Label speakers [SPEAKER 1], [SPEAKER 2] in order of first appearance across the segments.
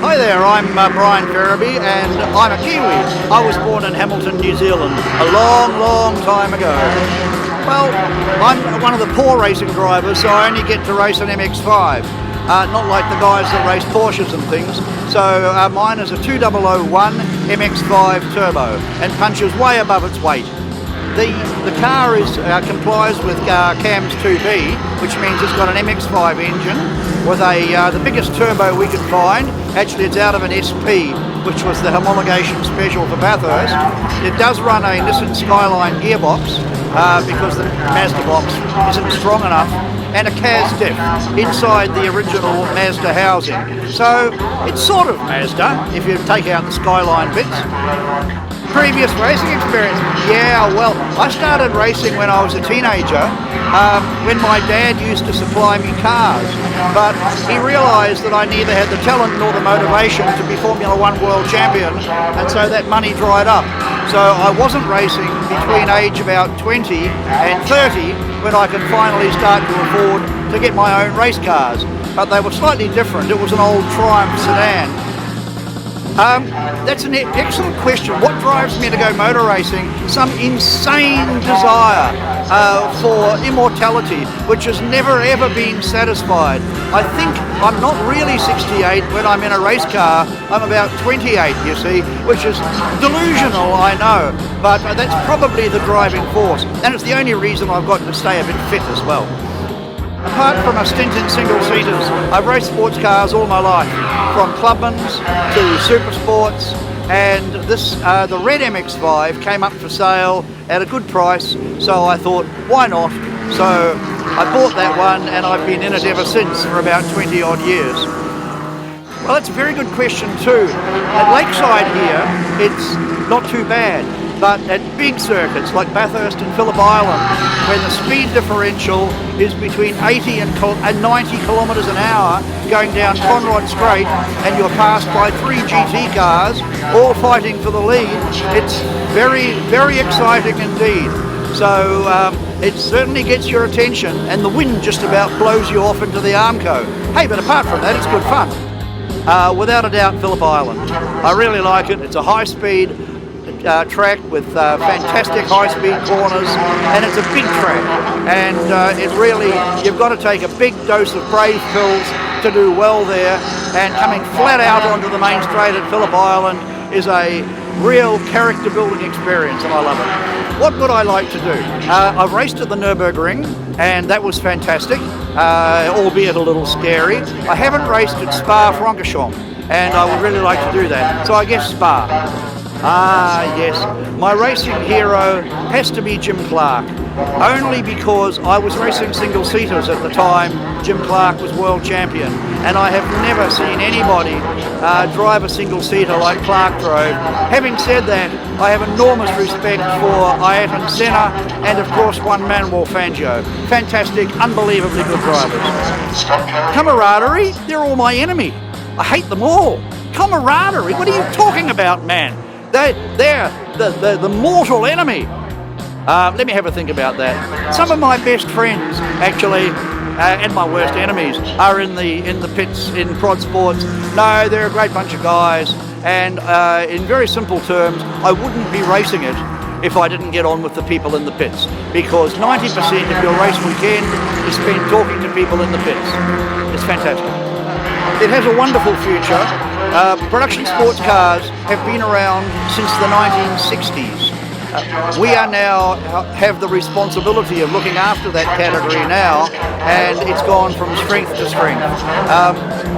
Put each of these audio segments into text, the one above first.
[SPEAKER 1] Hi there, I'm Brian Ferrabee and I'm a Kiwi. I was born in Hamilton, New Zealand a long time ago. Well, I'm one of the poor racing drivers, so I only get to race an MX5. Not like the guys that race Porsches and things. So mine is a 2001 MX5 Turbo and punches way above its weight. The car complies with CAMS 2B, which means it's got an MX5 engine with the biggest turbo we could find. Actually, it's out of an SP, which was the homologation special for Bathurst. It does run a Nissan Skyline gearbox because the Mazda box isn't strong enough, and a CAS diff inside the original Mazda housing. So it's sort of Mazda if you take out the Skyline bits. Previous racing experience? Yeah, well, I started racing when I was a teenager, when my dad used to supply me cars, but he realised that I neither had the talent nor the motivation to be Formula One world champion, and so that money dried up. So I wasn't racing between age about 20 and 30 when I could finally start to afford to get my own race cars, but they were slightly different. It was an old Triumph sedan. That's an excellent question. What drives me to go motor racing? Some insane desire for immortality, which has never ever been satisfied. I think I'm not really 68 when I'm in a race car. I'm about 28, you see, which is delusional, I know, but that's probably the driving force, and it's the only reason I've got to stay a bit fit as well. Apart from a stint in single-seaters, I've raced sports cars all my life, from Clubmans to Super Sports, and the red MX5 came up for sale at a good price, so I thought, why not? So I bought that one, and I've been in it ever since for about 20 odd years. Well, that's a very good question too. At Lakeside here, it's not too bad. But at big circuits like Bathurst and Phillip Island, where the speed differential is between 80 and 90 kilometres an hour going down Conrod Straight, and you're passed by 3 GT cars all fighting for the lead, it's very exciting indeed. So it certainly gets your attention, and the wind just about blows you off into the Armco. Hey, but apart from that, it's good fun. Without a doubt, Phillip Island. I really like it. It's a high-speed track with fantastic high-speed corners, and it's a big track, and you've got to take a big dose of brave pills to do well there, and coming flat out onto the main straight at Phillip Island is a real character building experience, and I love it. What would I like to do? I've raced at the Nürburgring, and that was fantastic, albeit a little scary. I haven't raced at Spa-Francorchamps, and I would really like to do that, so I guess Spa. Ah, yes. My racing hero has to be Jim Clark, only because I was racing single-seaters at the time Jim Clark was world champion, and I have never seen anybody drive a single-seater like Clark drove. Having said that, I have enormous respect for Ayrton Senna and, of course, one Manuel Fangio. Fantastic, unbelievably good drivers. Camaraderie? They're all my enemy. I hate them all. Camaraderie? What are you talking about, man? They're the mortal enemy. Let me have a think about that. Some of my best friends, actually, and my worst enemies, are in the pits in Prodsports. No, they're a great bunch of guys, and in very simple terms, I wouldn't be racing it if I didn't get on with the people in the pits, because 90% of your race weekend is spent talking to people in the pits. It's fantastic. It has a wonderful future. Production sports cars have been around since the 1960s. We are now have the responsibility of looking after that category now, and it's gone from strength to strength.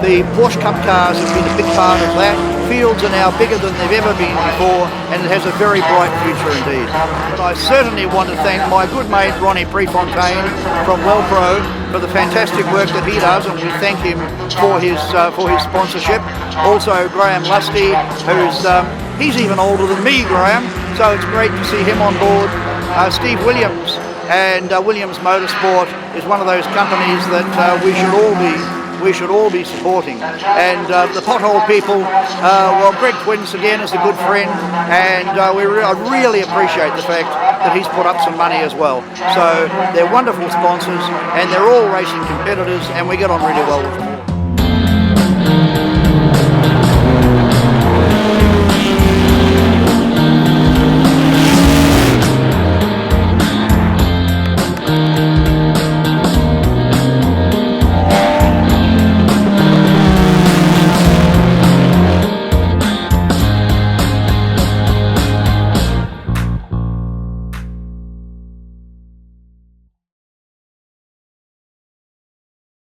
[SPEAKER 1] The Porsche Cup cars have been a big part of that. Fields are now bigger than they've ever been before, and it has a very bright future indeed. But I certainly want to thank my good mate Ronnie Prefontaine from WellPro for the fantastic work that he does, and we thank him for his sponsorship. Also Graham Lusty, who's he's even older than me, Graham, so it's great to see him on board. Steve Williams and Williams Motorsport is one of those companies that we should all be supporting. And the pothole people, well, Greg Quince again is a good friend, and I really appreciate the fact that he's put up some money as well. So they're wonderful sponsors, and they're all racing competitors, and we get on really well with them.